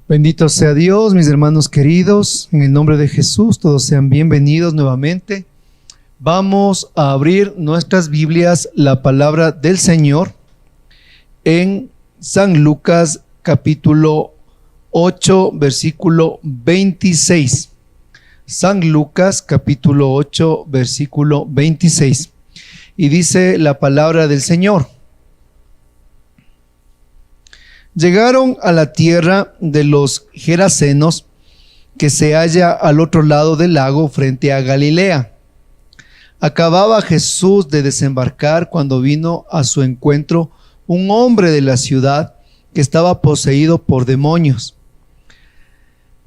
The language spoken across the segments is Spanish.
Bendito sea Dios, mis hermanos queridos, en el nombre de Jesús, todos sean bienvenidos nuevamente. Vamos a abrir nuestras Biblias, la palabra del Señor, en San Lucas capítulo 8, versículo 26. San Lucas capítulo 8, versículo 26. Y dice la palabra del Señor: Llegaron a la tierra de los Gerasenos, que se halla al otro lado del lago frente a Galilea. Acababa Jesús de desembarcar cuando vino a su encuentro un hombre de la ciudad que estaba poseído por demonios.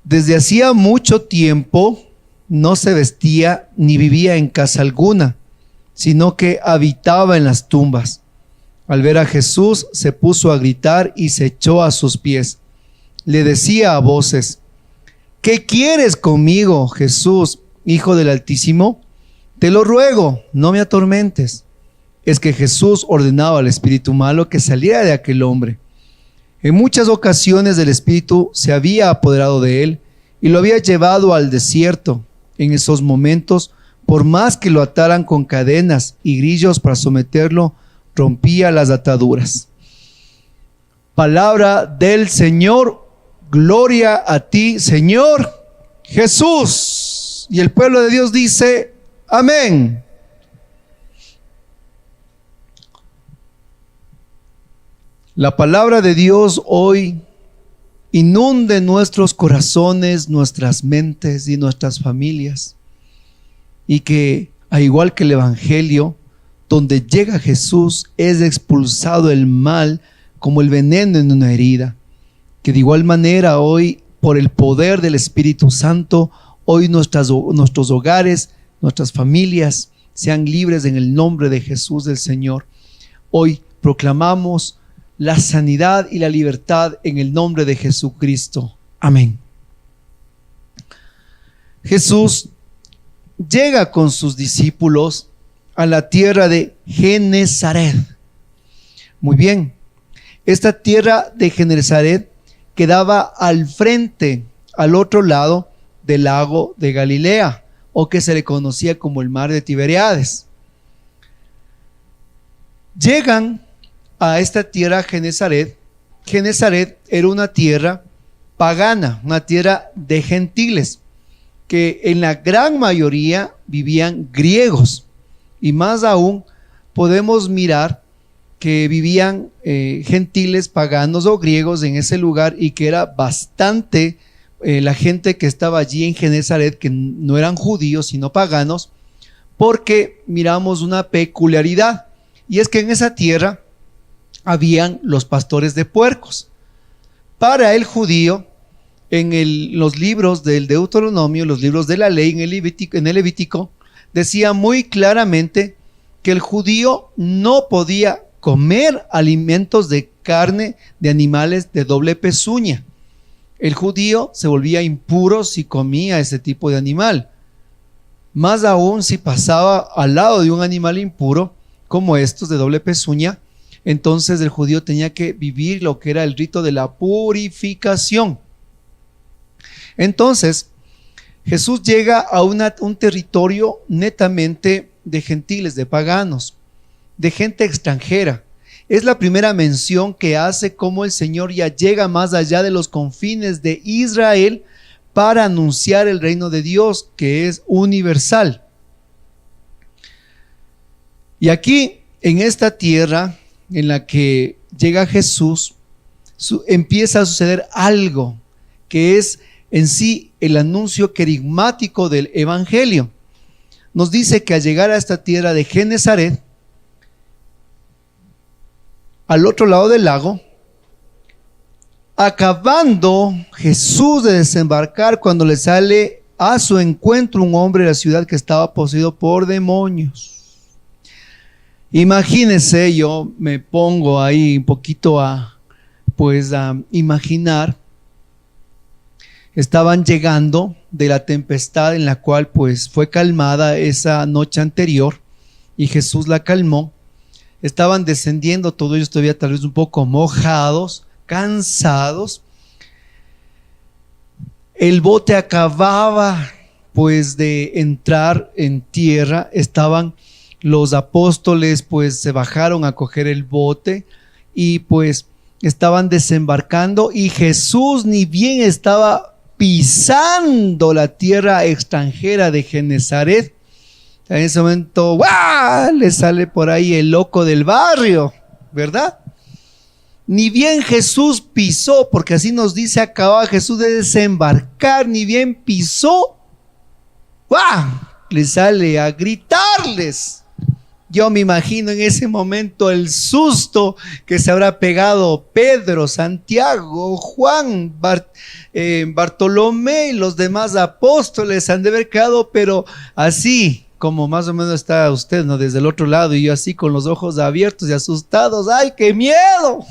Desde hacía mucho tiempo no se vestía ni vivía en casa alguna, sino que habitaba en las tumbas. Al ver a Jesús, se puso a gritar y se echó a sus pies. Le decía a voces: ¿Qué quieres conmigo, Jesús, Hijo del Altísimo? Te lo ruego, no me atormentes. Es que Jesús ordenaba al espíritu malo que saliera de aquel hombre. En muchas ocasiones el espíritu se había apoderado de él y lo había llevado al desierto. En esos momentos, por más que lo ataran con cadenas y grillos para someterlo, rompía las ataduras. Palabra del Señor. Gloria a ti, Señor Jesús. Y el pueblo de Dios dice: amén. La palabra de Dios hoy inunde nuestros corazones, nuestras mentes y nuestras familias, y que, al igual que el Evangelio, donde llega Jesús, es expulsado el mal como el veneno en una herida. Que de igual manera hoy, por el poder del Espíritu Santo, hoy nuestros hogares, nuestras familias sean libres en el nombre de Jesús del Señor. Hoy proclamamos la sanidad y la libertad en el nombre de Jesucristo. Amén. Jesús llega con sus discípulos a la tierra de Genesaret. Muy bien, esta tierra de Genesaret quedaba al frente, al otro lado del lago de Galilea, o que se le conocía como el mar de Tiberíades. Llegan a esta tierra Genesaret. Genesaret era una tierra pagana, una tierra de gentiles, que en la gran mayoría vivían griegos. Y más aún, podemos mirar que vivían gentiles paganos o griegos en ese lugar, y que era bastante la gente que estaba allí en Genesaret, que no eran judíos sino paganos, porque miramos una peculiaridad, y es que en esa tierra habían los pastores de puercos. Para el judío, en los libros del Deuteronomio, los libros de la ley, en el Levítico, decía muy claramente que el judío no podía comer alimentos de carne de animales de doble pezuña. El judío se volvía impuro si comía ese tipo de animal. Más aún si pasaba al lado de un animal impuro, como estos de doble pezuña, entonces el judío tenía que vivir lo que era el rito de la purificación. Entonces, Jesús llega a un territorio netamente de gentiles, de paganos, de gente extranjera. Es la primera mención que hace cómo el Señor ya llega más allá de los confines de Israel para anunciar el reino de Dios, que es universal. Y aquí, en esta tierra en la que llega Jesús, empieza a suceder algo que es en sí el anuncio querigmático del Evangelio. Nos dice que al llegar a esta tierra de Genesaret, al otro lado del lago, acabando Jesús de desembarcar, cuando le sale a su encuentro un hombre de la ciudad que estaba poseído por demonios. Imagínense, yo me pongo ahí un poquito a imaginar. Estaban llegando de la tempestad en la cual fue calmada esa noche anterior, y Jesús la calmó. Estaban descendiendo, todos ellos todavía tal vez un poco mojados, cansados, El bote acababa pues de entrar en tierra, estaban los apóstoles, pues se bajaron a coger el bote y pues estaban desembarcando, y Jesús ni bien estaba pisando la tierra extranjera de Genesaret. En ese momento, ¡guau!, le sale por ahí el loco del barrio, ¿verdad? Ni bien Jesús pisó, porque así nos dice, acababa Jesús de desembarcar, ni bien pisó, ¡guau!, le sale a gritarles. Yo me imagino en ese momento el susto que se habrá pegado Pedro, Santiago, Juan, Bartolomé y los demás apóstoles. Han de haber quedado, pero así como más o menos está usted, ¿no?, desde el otro lado, y yo así con los ojos abiertos y asustados. ¡Ay, qué miedo!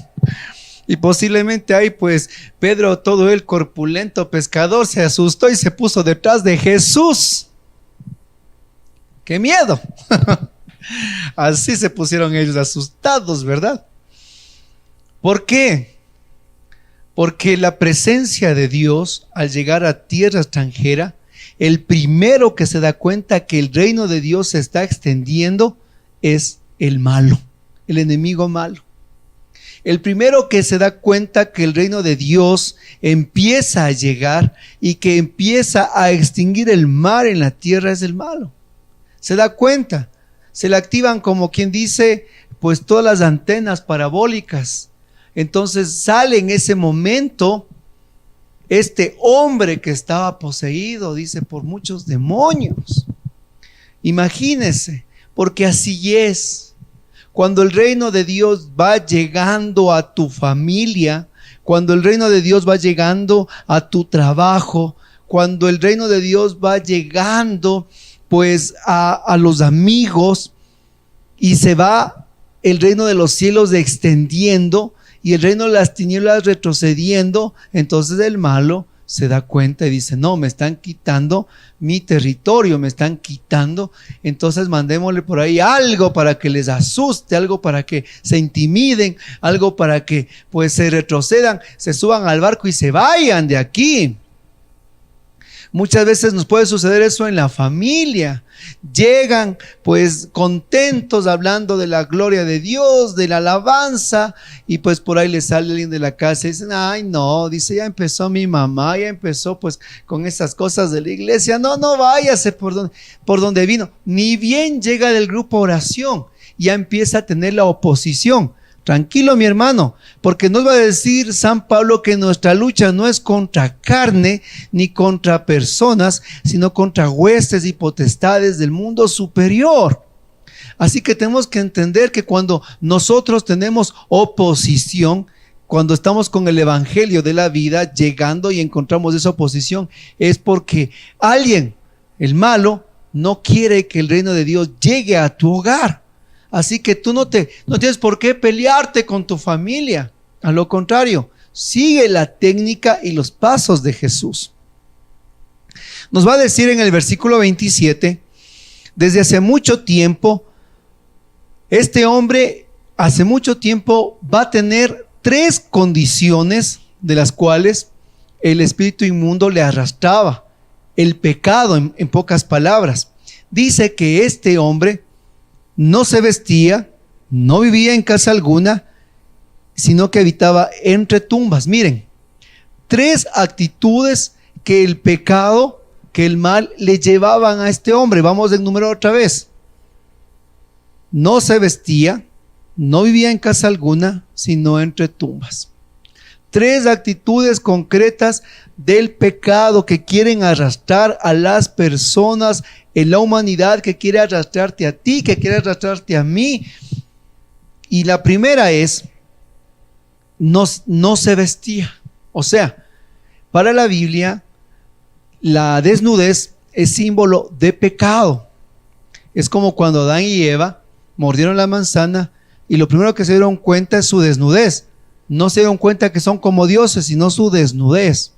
Y posiblemente ahí pues Pedro, todo el corpulento pescador, se asustó y se puso detrás de Jesús. ¡Qué miedo! Así se pusieron ellos asustados, ¿verdad? ¿Por qué? Porque la presencia de Dios, al llegar a tierra extranjera, el primero que se da cuenta que el reino de Dios se está extendiendo es el malo, el enemigo malo. El primero que se da cuenta que el reino de Dios empieza a llegar y que empieza a extinguir el mal en la tierra es el malo. Se da cuenta. Se le activan, como quien dice, pues todas las antenas parabólicas. Entonces sale en ese momento este hombre que estaba poseído, dice, por muchos demonios. Imagínense, porque así es. Cuando el reino de Dios va llegando a tu familia, cuando el reino de Dios va llegando a tu trabajo, cuando el reino de Dios va llegando pues a los amigos, y se va el reino de los cielos extendiendo y el reino de las tinieblas retrocediendo, entonces el malo se da cuenta y dice, no, me están quitando mi territorio, me están quitando, entonces mandémosle por ahí algo para que les asuste, algo para que se intimiden, algo para que pues se retrocedan, se suban al barco y se vayan de aquí. Muchas veces nos puede suceder eso en la familia. Llegan pues contentos hablando de la gloria de Dios, de la alabanza, y pues por ahí les sale alguien de la casa y dicen, ay no, dice, ya empezó mi mamá, ya empezó pues con esas cosas de la iglesia, no váyase por donde vino. Ni bien llega del grupo oración, ya empieza a tener la oposición. Tranquilo, mi hermano, porque nos va a decir San Pablo que nuestra lucha no es contra carne ni contra personas, sino contra huestes y potestades del mundo superior. Así que tenemos que entender que cuando nosotros tenemos oposición, cuando estamos con el evangelio de la vida llegando y encontramos esa oposición, es porque alguien, el malo, no quiere que el reino de Dios llegue a tu hogar. Así que tú no tienes por qué pelearte con tu familia. A lo contrario, sigue la técnica y los pasos de Jesús. Nos va a decir en el versículo 27, desde hace mucho tiempo, este hombre hace mucho tiempo va a tener 3 condiciones de las cuales el espíritu inmundo le arrastraba. El pecado, en pocas palabras. Dice que este hombre no se vestía, no vivía en casa alguna, sino que habitaba entre tumbas. Miren, 3 actitudes que el pecado, que el mal le llevaban a este hombre. Vamos a enumerar otra vez. No se vestía, no vivía en casa alguna, sino entre tumbas. 3 actitudes concretas del pecado que quieren arrastrar a las personas en la humanidad, que quiere arrastrarte a ti, que quiere arrastrarte a mí. Y la primera es, no se vestía. O sea, para la Biblia, la desnudez es símbolo de pecado. Es como cuando Adán y Eva mordieron la manzana y lo primero que se dieron cuenta es su desnudez. No se dieron cuenta que son como dioses, sino su desnudez.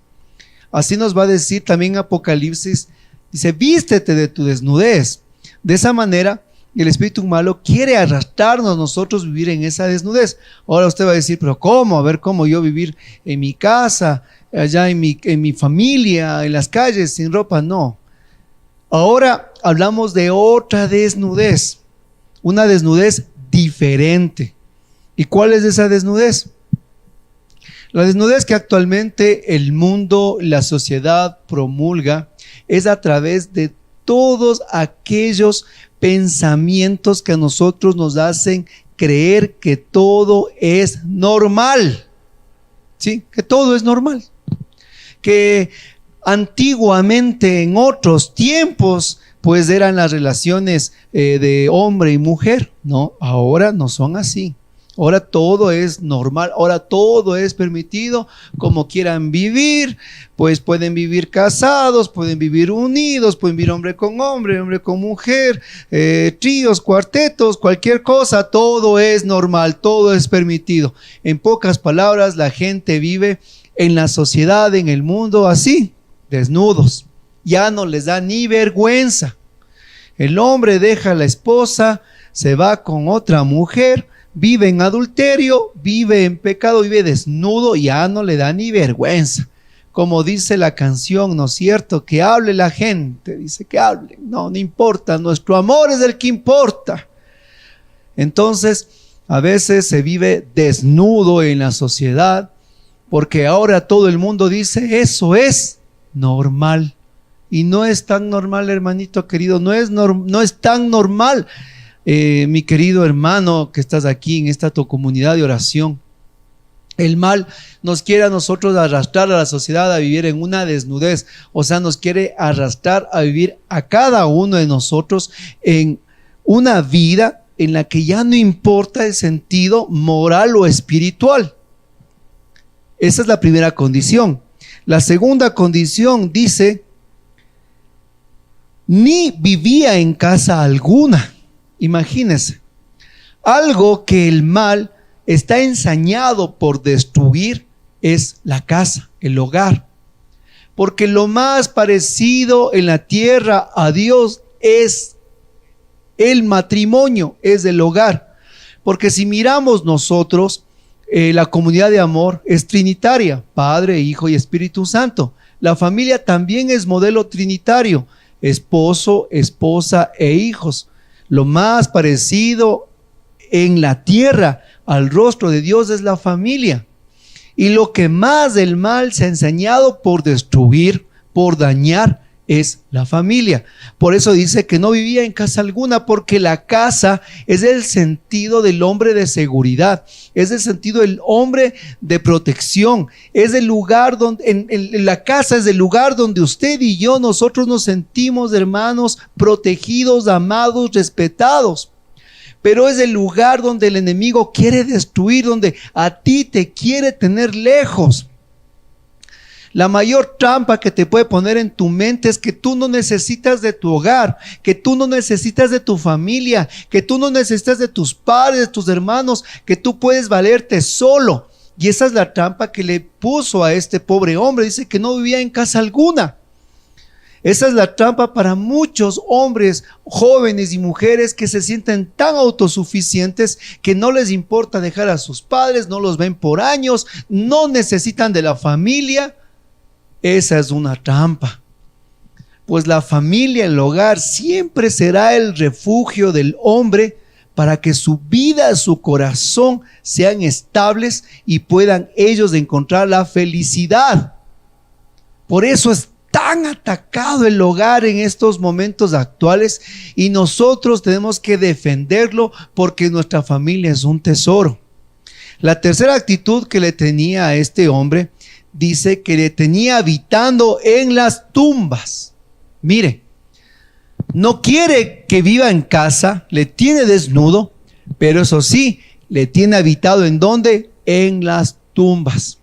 Así nos va a decir también Apocalipsis, dice, vístete de tu desnudez. De esa manera, el espíritu malo quiere arrastrarnos nosotros vivir en esa desnudez. Ahora usted va a decir, pero ¿cómo? A ver, ¿cómo yo vivir en mi casa allá en mi familia, en las calles, sin ropa, no. Ahora hablamos de otra desnudez, una desnudez diferente. ¿Y cuál es esa desnudez? La desnudez que actualmente el mundo, la sociedad promulga es a través de todos aquellos pensamientos que a nosotros nos hacen creer que todo es normal. ¿Sí? Que todo es normal. Que antiguamente, en otros tiempos, pues eran las relaciones de hombre y mujer. No, ahora no son así. Ahora todo es normal, ahora todo es permitido, como quieran vivir, pues pueden vivir casados, pueden vivir unidos, pueden vivir hombre con mujer, tríos, cuartetos, cualquier cosa, todo es normal, todo es permitido. En pocas palabras, la gente vive en la sociedad, en el mundo así, desnudos, ya no les da ni vergüenza. El hombre deja a la esposa, se va con otra mujer, vive en adulterio, vive en pecado, vive desnudo, ya no le da ni vergüenza. Como dice la canción, ¿no es cierto? Que hable la gente, dice que hable. No importa, nuestro amor es el que importa. Entonces, a veces se vive desnudo en la sociedad, porque ahora todo el mundo dice, eso es normal. Y no es tan normal, hermanito querido, no es tan normal. Mi querido hermano que estás aquí en esta tu comunidad de oración, el mal nos quiere a nosotros arrastrar a la sociedad a vivir en una desnudez, o sea, nos quiere arrastrar a vivir a cada uno de nosotros en una vida en la que ya no importa el sentido moral o espiritual. Esa es la primera condición. La segunda condición dice, ni vivía en casa alguna. Imagínense, algo que el mal está ensañado por destruir es la casa, el hogar. Porque lo más parecido en la tierra a Dios es el matrimonio, es el hogar. Porque si miramos nosotros, la comunidad de amor es trinitaria, Padre, Hijo y Espíritu Santo. La familia también es modelo trinitario, esposo, esposa e hijos. Lo más parecido en la tierra al rostro de Dios es la familia. Y lo que más el mal se ha enseñado por destruir, por dañar, es la familia. Por eso dice que no vivía en casa alguna, porque la casa es el sentido del hombre de seguridad, es el sentido del hombre de protección, es el lugar donde, la casa es el lugar donde usted y yo, nosotros nos sentimos, hermanos, protegidos, amados, respetados. Pero es el lugar donde el enemigo quiere destruir, donde a ti te quiere tener lejos. La mayor trampa que te puede poner en tu mente es que tú no necesitas de tu hogar, que tú no necesitas de tu familia, que tú no necesitas de tus padres, de tus hermanos, que tú puedes valerte solo. Y esa es la trampa que le puso a este pobre hombre. Dice que no vivía en casa alguna. Esa es la trampa para muchos hombres, jóvenes y mujeres que se sienten tan autosuficientes que no les importa dejar a sus padres, no los ven por años, no necesitan de la familia. Esa es una trampa. Pues la familia, el hogar, siempre será el refugio del hombre para que su vida, su corazón sean estables y puedan ellos encontrar la felicidad. Por eso es tan atacado el hogar en estos momentos actuales y nosotros tenemos que defenderlo porque nuestra familia es un tesoro. La tercera actitud que le tenía a este hombre dice que le tenía habitando en las tumbas. Mire, no quiere que viva en casa, le tiene desnudo, pero eso sí, le tiene habitado ¿en dónde? En las tumbas.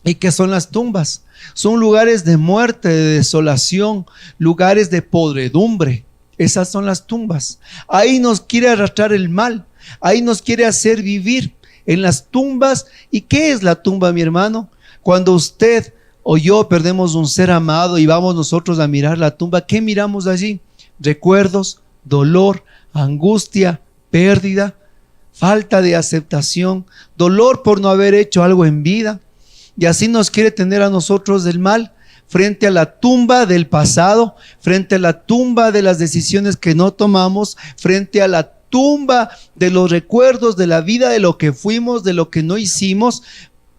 ¿Y qué son las tumbas? Son lugares de muerte, de desolación, lugares de podredumbre. Esas son las tumbas. Ahí nos quiere arrastrar el mal, ahí nos quiere hacer vivir en las tumbas. ¿Y qué es la tumba, mi hermano? Cuando usted o yo perdemos un ser amado y vamos nosotros a mirar la tumba, ¿qué miramos allí? Recuerdos, dolor, angustia, pérdida, falta de aceptación, dolor por no haber hecho algo en vida, Y así nos quiere tener a nosotros del mal, frente a la tumba del pasado, frente a la tumba de las decisiones que no tomamos, frente a la tumba de los recuerdos de la vida, de lo que fuimos, de lo que no hicimos,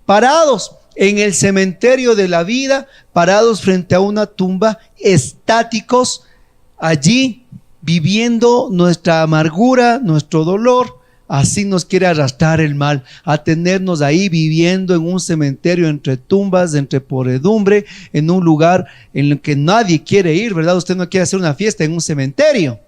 parados en el cementerio de la vida, parados frente a una tumba, estáticos, allí viviendo nuestra amargura, nuestro dolor. Así nos quiere arrastrar el mal, a tenernos ahí viviendo en un cementerio entre tumbas, entre podredumbre, en un lugar en el que nadie quiere ir, ¿verdad? Usted no quiere hacer una fiesta en un cementerio.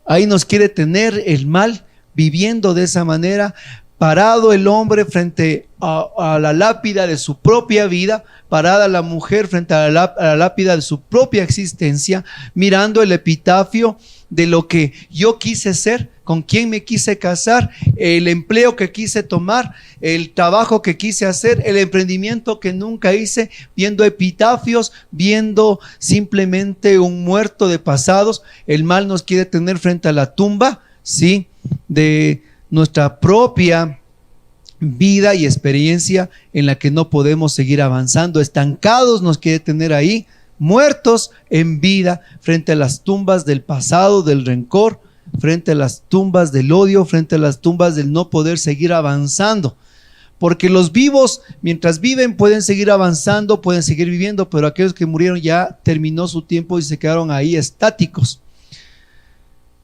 Ahí nos quiere tener el mal, viviendo de esa manera, parado el hombre frente a la lápida de su propia vida, parada la mujer frente a la lápida de su propia existencia, mirando el epitafio de lo que yo quise ser, con quién me quise casar, el empleo que quise tomar, el trabajo que quise hacer, el emprendimiento que nunca hice, viendo epitafios, viendo simplemente un muerto de pasados. El mal nos quiere tener frente a la tumba, ¿sí?, de nuestra propia vida y experiencia en la que no podemos seguir avanzando. Estancados nos quiere tener ahí, muertos en vida, frente a las tumbas del pasado, del rencor, frente a las tumbas del odio, frente a las tumbas del no poder seguir avanzando. Porque los vivos, mientras viven, pueden seguir avanzando, pueden seguir viviendo, pero aquellos que murieron ya terminó su tiempo y se quedaron ahí estáticos.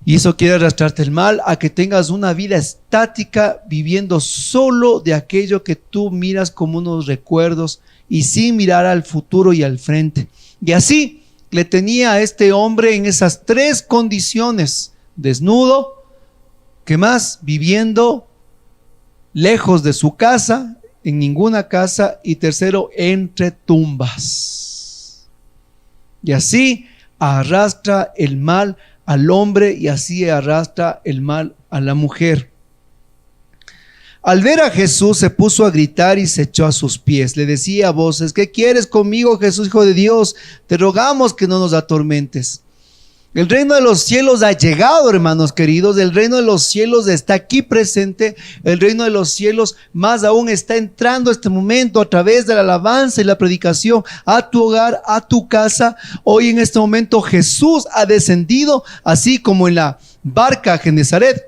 Y eso quiere arrastrarte el mal a que tengas una vida estática, viviendo solo de aquello que tú miras como unos recuerdos y sin mirar al futuro y al frente. Y así le tenía a este hombre en esas tres condiciones: desnudo, ¿qué más?, viviendo lejos de su casa, en ninguna casa, y tercero, entre tumbas. Y así arrastra el mal al hombre y así arrastra el mal a la mujer. Al ver a Jesús se puso a gritar y se echó a sus pies. Le decía a voces: ¿qué quieres conmigo, Jesús, Hijo de Dios? Te rogamos que no nos atormentes. El reino de los cielos ha llegado, hermanos queridos. El reino de los cielos está aquí presente. El reino de los cielos más aún está entrando este momento a través de la alabanza y la predicación a tu hogar, a tu casa. Hoy en este momento Jesús ha descendido, así como en la barca Genesaret.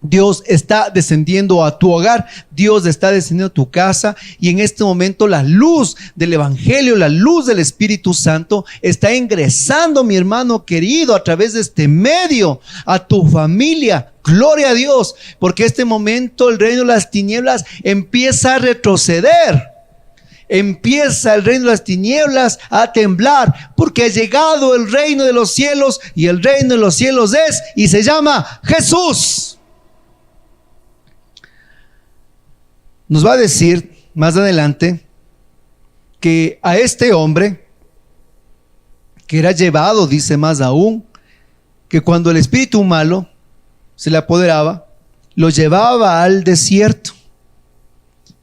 Dios está descendiendo a tu hogar, Dios está descendiendo a tu casa, y en este momento la luz del Evangelio, la luz del Espíritu Santo está ingresando, mi hermano querido, a través de este medio a tu familia. Gloria a Dios, porque este momento el reino de las tinieblas empieza a retroceder. Empieza el reino de las tinieblas a temblar, porque ha llegado el reino de los cielos, y el reino de los cielos es y se llama Jesús. Nos va a decir más adelante que a este hombre, que era llevado, dice más aún, que cuando el espíritu malo se le apoderaba, lo llevaba al desierto.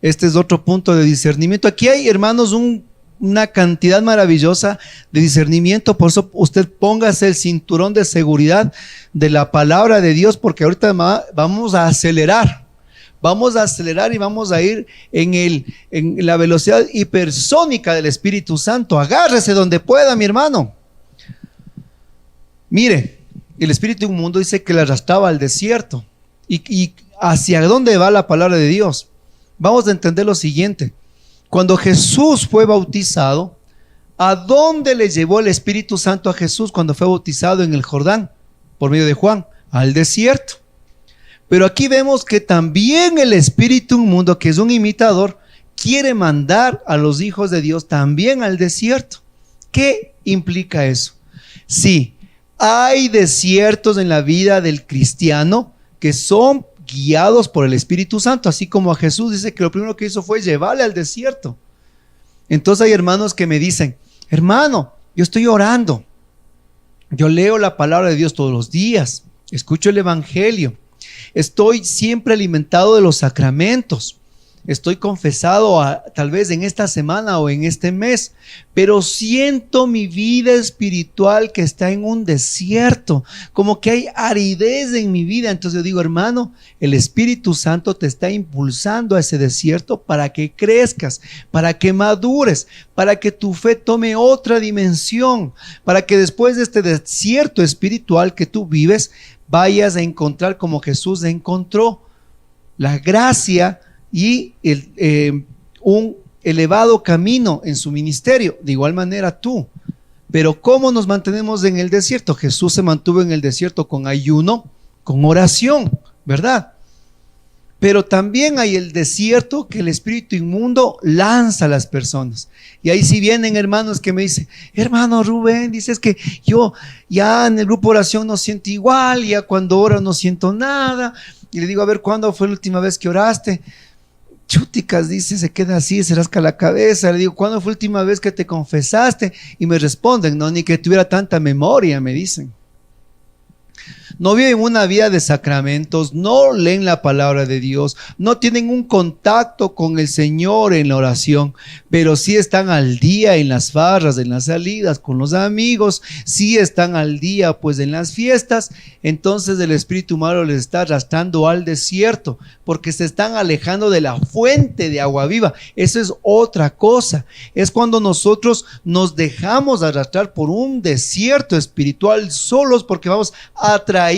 Este es otro punto de discernimiento. Aquí hay, hermanos, una cantidad maravillosa de discernimiento. Por eso usted póngase el cinturón de seguridad de la palabra de Dios, porque ahorita vamos a acelerar. Vamos a acelerar y vamos a ir en la velocidad hipersónica del Espíritu Santo. Agárrese donde pueda, mi hermano. Mire, el espíritu inmundo dice que le arrastraba al desierto. ¿Y hacia dónde va la palabra de Dios? Vamos a entender lo siguiente. Cuando Jesús fue bautizado, ¿a dónde le llevó el Espíritu Santo a Jesús cuando fue bautizado en el Jordán por medio de Juan? Al desierto. Pero aquí vemos que también el espíritu inmundo, que es un imitador, quiere mandar a los hijos de Dios también al desierto. ¿Qué implica eso? Sí, hay desiertos en la vida del cristiano que son guiados por el Espíritu Santo, así como a Jesús dice que lo primero que hizo fue llevarle al desierto. Entonces hay hermanos que me dicen: hermano, yo estoy orando, yo leo la palabra de Dios todos los días, escucho el Evangelio, estoy siempre alimentado de los sacramentos, estoy confesado tal vez en esta semana o en este mes, pero siento mi vida espiritual que está en un desierto, como que hay aridez en mi vida. Entonces yo digo, hermano, el Espíritu Santo te está impulsando a ese desierto para que crezcas, para que madures, para que tu fe tome otra dimensión, para que después de este desierto espiritual que tú vives, vayas a encontrar como Jesús encontró la gracia y un elevado camino en su ministerio. De igual manera tú. Pero ¿cómo nos mantenemos en el desierto? Jesús se mantuvo en el desierto con ayuno, con oración, ¿verdad? Pero también hay el desierto que el espíritu inmundo lanza a las personas. Y ahí sí vienen hermanos que me dicen, hermano Rubén, dices que yo ya en el grupo de oración no siento igual, ya cuando oro no siento nada. Y le digo, a ver, ¿cuándo fue la última vez que oraste? Chúticas, dice, se queda así, se rasca la cabeza. Le digo, ¿cuándo fue la última vez que te confesaste? Y me responden, no, ni que tuviera tanta memoria, me dicen. No viven una vida de sacramentos, no leen la palabra de Dios, no tienen un contacto con el Señor en la oración, pero sí están al día en las farras, en las salidas con los amigos, sí están al día pues en las fiestas. Entonces el espíritu malo les está arrastrando al desierto porque se están alejando de la fuente de agua viva. Eso es otra cosa, es cuando nosotros nos dejamos arrastrar por un desierto espiritual solos porque vamos atraídos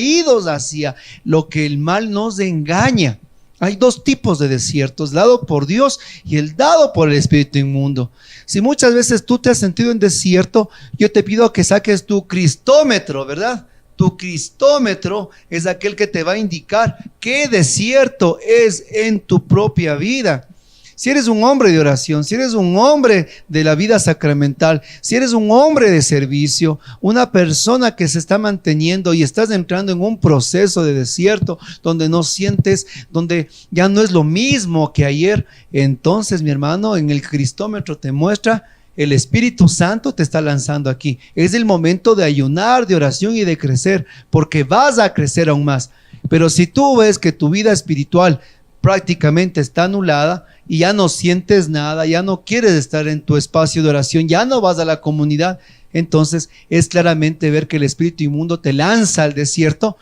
hacia lo que el mal nos engaña. Hay dos tipos de desiertos, dado por Dios y el dado por el espíritu inmundo. Si muchas veces tú te has sentido en desierto, yo te pido que saques tu cristómetro, ¿verdad? Tu cristómetro es aquel que te va a indicar qué desierto es en tu propia vida. Si eres un hombre de oración, si eres un hombre de la vida sacramental, si eres un hombre de servicio, una persona que se está manteniendo y estás entrando en un proceso de desierto donde no sientes, donde ya no es lo mismo que ayer, entonces mi hermano, en el cristómetro te muestra, el Espíritu Santo te está lanzando aquí. Es el momento de ayunar, de oración y de crecer, porque vas a crecer aún más. Pero si tú ves que tu vida espiritual prácticamente está anulada y ya no sientes nada, ya no quieres estar en tu espacio de oración, ya no vas a la comunidad, entonces es claramente ver que el espíritu inmundo te lanza al desierto.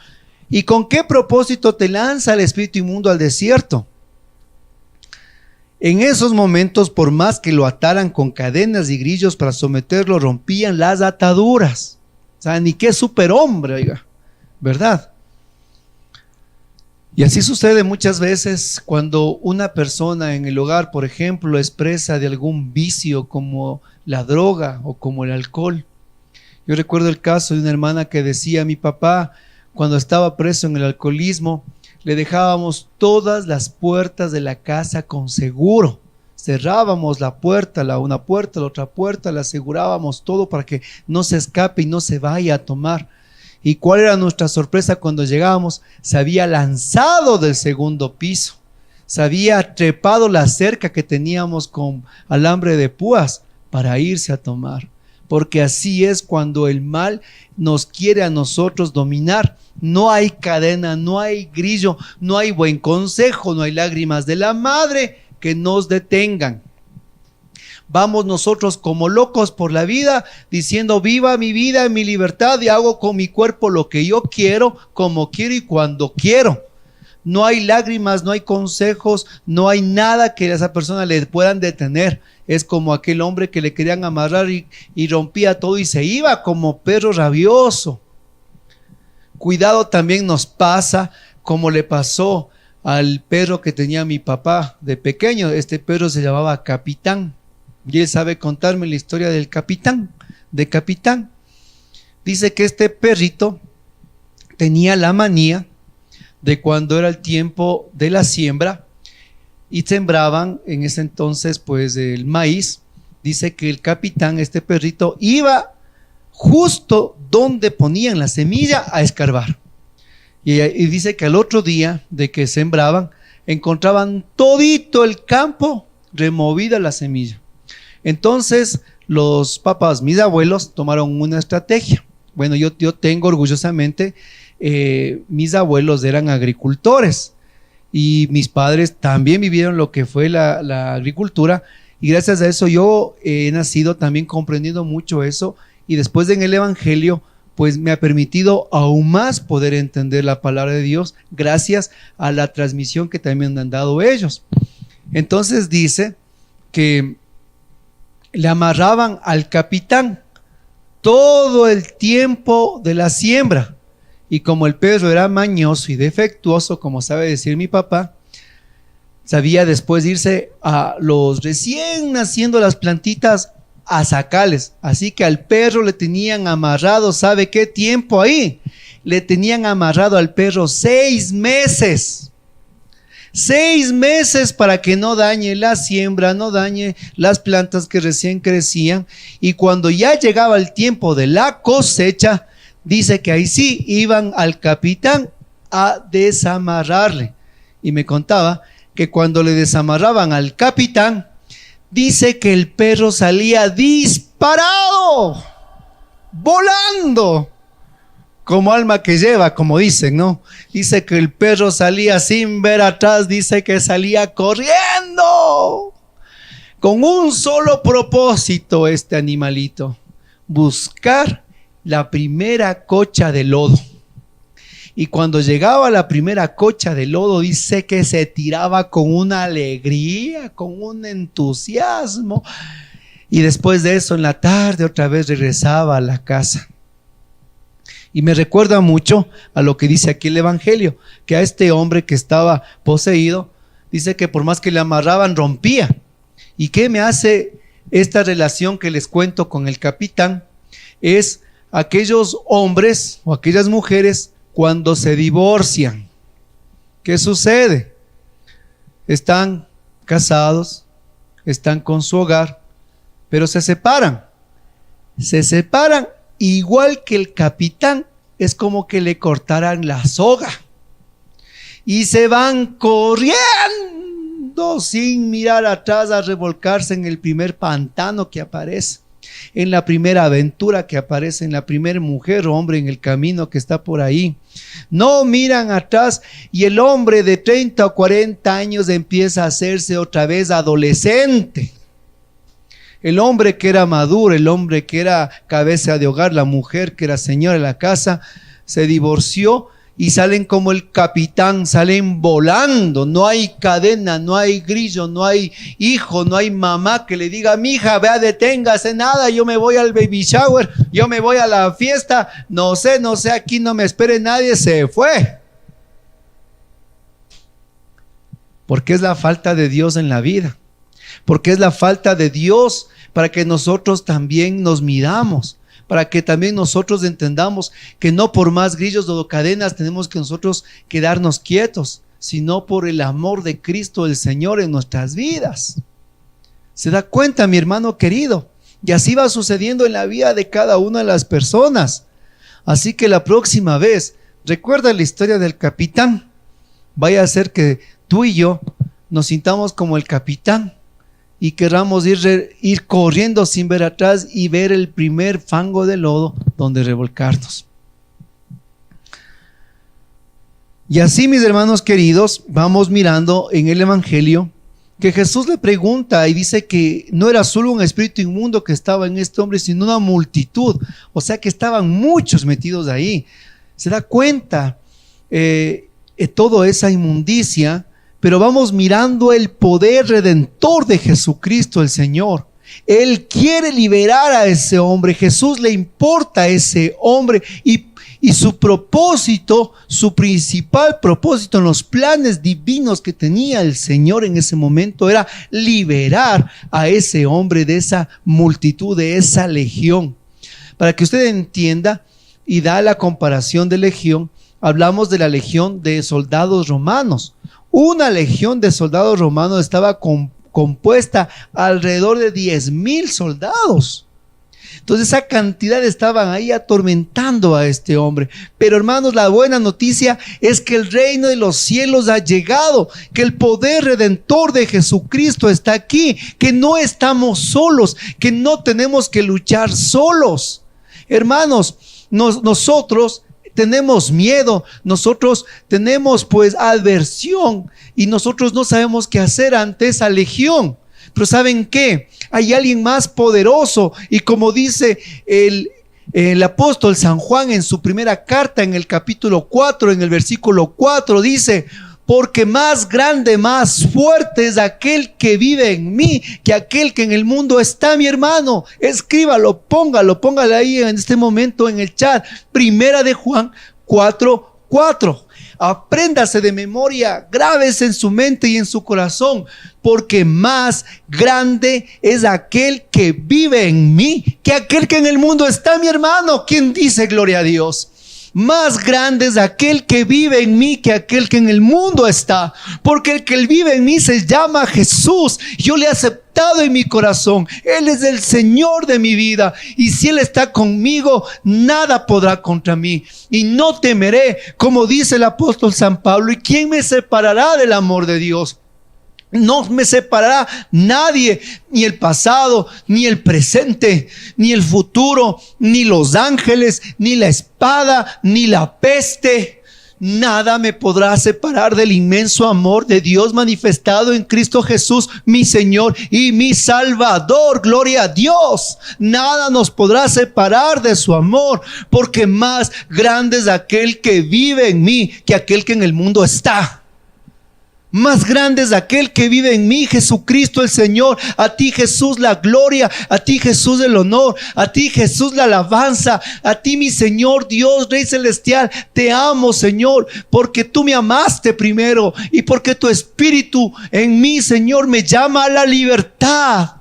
¿Y con qué propósito te lanza el espíritu inmundo al desierto? En esos momentos, por más que lo ataran con cadenas y grillos para someterlo, rompían las ataduras. O sea, ni qué superhombre, oiga, ¿verdad? Y así sucede muchas veces cuando una persona en el hogar, por ejemplo, es presa de algún vicio como la droga o como el alcohol. Yo recuerdo el caso de una hermana que decía, mi papá, cuando estaba preso en el alcoholismo, le dejábamos todas las puertas de la casa con seguro. Cerrábamos la puerta, una puerta, la otra puerta, le asegurábamos todo para que no se escape y no se vaya a tomar. ¿Y cuál era nuestra sorpresa cuando llegábamos? Se había lanzado del segundo piso, se había trepado la cerca que teníamos con alambre de púas para irse a tomar. Porque así es cuando el mal nos quiere a nosotros dominar. No hay cadena, no hay grillo, no hay buen consejo, no hay lágrimas de la madre que nos detengan. Vamos nosotros como locos por la vida diciendo, viva mi vida en mi libertad y hago con mi cuerpo lo que yo quiero, como quiero y cuando quiero. No hay lágrimas, no hay consejos, no hay nada que a esa persona le puedan detener. Es como aquel hombre que le querían amarrar y rompía todo y se iba como perro rabioso. Cuidado también nos pasa como le pasó al perro que tenía mi papá de pequeño. Este perro se llamaba Capitán. Y él sabe contarme la historia del Capitán, de Capitán. Dice que este perrito tenía la manía de cuando era el tiempo de la siembra y sembraban en ese entonces pues el maíz. Dice que el Capitán, este perrito, iba justo donde ponían la semilla a escarbar. Y dice que al otro día de que sembraban, encontraban todito el campo removida la semilla. Entonces los papás, mis abuelos, tomaron una estrategia. Bueno, yo tengo orgullosamente, mis abuelos eran agricultores y mis padres también vivieron lo que fue la agricultura, y gracias a eso yo he nacido también comprendiendo mucho eso, y después en el Evangelio pues me ha permitido aún más poder entender la palabra de Dios gracias a la transmisión que también han dado ellos. Entonces dice que le amarraban al capitán todo el tiempo de la siembra, y como el perro era mañoso y defectuoso, como sabe decir mi papá, sabía después irse a los recién naciendo las plantitas a sacarles. Así que al perro le tenían amarrado, ¿sabe qué tiempo ahí? Le tenían amarrado al perro 6 meses. 6 meses para que no dañe la siembra, no dañe las plantas que recién crecían. Y cuando ya llegaba el tiempo de la cosecha, dice que ahí sí iban al capitán a desamarrarle. Y me contaba que cuando le desamarraban al capitán, dice que el perro salía disparado, volando, como alma que lleva, como dicen, ¿no? Dice que el perro salía sin ver atrás, dice que salía corriendo, con un solo propósito este animalito: buscar la primera cocha de lodo. Y cuando llegaba a la primera cocha de lodo, dice que se tiraba con una alegría, con un entusiasmo. Y después de eso, en la tarde, otra vez regresaba a la casa. Y me recuerda mucho a lo que dice aquí el Evangelio, que a este hombre que estaba poseído, dice que por más que le amarraban, rompía. ¿Y qué me hace esta relación que les cuento con el capitán? Es aquellos hombres o aquellas mujeres cuando se divorcian. ¿Qué sucede? Están casados, están con su hogar, pero se separan. Se separan igual que el capitán. Es como que le cortaran la soga y se van corriendo sin mirar atrás a revolcarse en el primer pantano que aparece, en la primera aventura que aparece, en la primera mujer o hombre en el camino que está por ahí. No miran atrás, y el hombre de 30 o 40 años empieza a hacerse otra vez adolescente. El hombre que era maduro, el hombre que era cabeza de hogar, la mujer que era señora de la casa, se divorció y salen como el capitán, salen volando. No hay cadena, no hay grillo, no hay hijo, no hay mamá que le diga: mi hija, vea, deténgase, nada, yo me voy al baby shower, yo me voy a la fiesta, no sé, aquí no me espere nadie. Se fue. Porque es la falta de Dios en la vida, porque es la falta de Dios para que nosotros también nos midamos, para que también nosotros entendamos que no por más grillos o cadenas tenemos que nosotros quedarnos quietos, sino por el amor de Cristo el Señor en nuestras vidas. ¿Se da cuenta, mi hermano querido? Y así va sucediendo en la vida de cada una de las personas. Así que la próxima vez, recuerda la historia del capitán. Vaya a ser que tú y yo nos sintamos como el capitán y querramos ir corriendo sin ver atrás y ver el primer fango de lodo donde revolcarnos. Y así, mis hermanos queridos, vamos mirando en el Evangelio que Jesús le pregunta y dice que no era solo un espíritu inmundo que estaba en este hombre, sino una multitud. O sea que estaban muchos metidos ahí. Se da cuenta toda esa inmundicia. Pero vamos mirando el poder redentor de Jesucristo el Señor. Él quiere liberar a ese hombre. Jesús le importa a ese hombre, y su propósito, su principal propósito en los planes divinos que tenía el Señor en ese momento era liberar a ese hombre de esa multitud, de esa legión. Para que usted entienda y da la comparación de legión, hablamos de la legión de soldados romanos. Una legión de soldados romanos estaba compuesta alrededor de 10,000 soldados. Entonces esa cantidad estaban ahí atormentando a este hombre. Pero hermanos, la buena noticia es que el reino de los cielos ha llegado, que el poder redentor de Jesucristo está aquí, que no estamos solos, que no tenemos que luchar solos. Hermanos, nosotros tenemos miedo, nosotros tenemos pues aversión y nosotros no sabemos qué hacer ante esa legión. Pero ¿saben qué? Hay alguien más poderoso, y como dice el apóstol San Juan en su primera carta, en el capítulo 4, en el versículo 4, dice: porque más grande, más fuerte es aquel que vive en mí que aquel que en el mundo está. Mi hermano, escríbalo, póngalo ahí en este momento en el chat. Primera de Juan 4:4. Apréndase de memoria, grábese en su mente y en su corazón, porque más grande es aquel que vive en mí que aquel que en el mundo está. Mi hermano, ¿quién dice gloria a Dios? Más grande es aquel que vive en mí que aquel que en el mundo está, porque el que vive en mí se llama Jesús. Yo le he aceptado en mi corazón. Él es el Señor de mi vida, y si Él está conmigo, nada podrá contra mí, y no temeré, como dice el apóstol San Pablo. ¿Y quién me separará del amor de Dios? No me separará nadie, ni el pasado, ni el presente, ni el futuro, ni los ángeles, ni la espada, ni la peste. Nada me podrá separar del inmenso amor de Dios manifestado en Cristo Jesús, mi Señor y mi Salvador. Gloria a Dios. Nada nos podrá separar de su amor, porque más grande es aquel que vive en mí que aquel que en el mundo está. Más grande es aquel que vive en mí, Jesucristo el Señor. A ti, Jesús, la gloria. A ti, Jesús, el honor. A ti, Jesús, la alabanza. A ti, mi Señor, Dios, Rey Celestial. Te amo, Señor, porque tú me amaste primero, y porque tu Espíritu en mí, Señor, me llama a la libertad.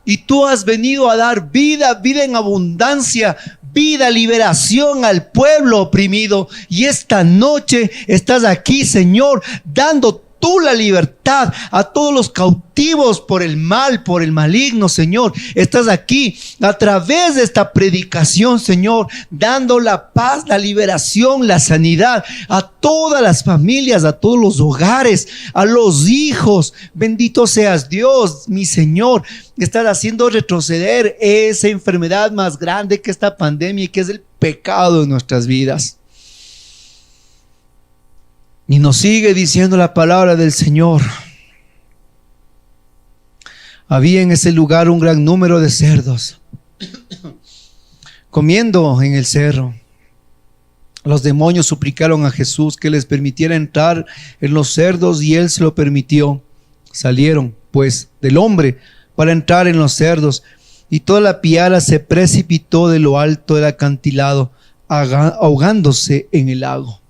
Y tú has venido a dar vida, vida en abundancia, vida, liberación al pueblo oprimido. Y esta noche estás aquí, Señor, dando tú la libertad a todos los cautivos por el mal, por el maligno, Señor. Estás aquí a través de esta predicación, Señor, dando la paz, la liberación, la sanidad a todas las familias, a todos los hogares, a los hijos. Bendito seas Dios, mi Señor. Estás haciendo retroceder esa enfermedad más grande que esta pandemia, y que es el pecado en nuestras vidas. Y nos sigue diciendo la palabra del Señor: había en ese lugar un gran número de cerdos comiendo en el cerro. Los demonios suplicaron a Jesús que les permitiera entrar en los cerdos, y Él se lo permitió. Salieron pues del hombre para entrar en los cerdos, y toda la piara se precipitó de lo alto del acantilado, ahogándose en el lago.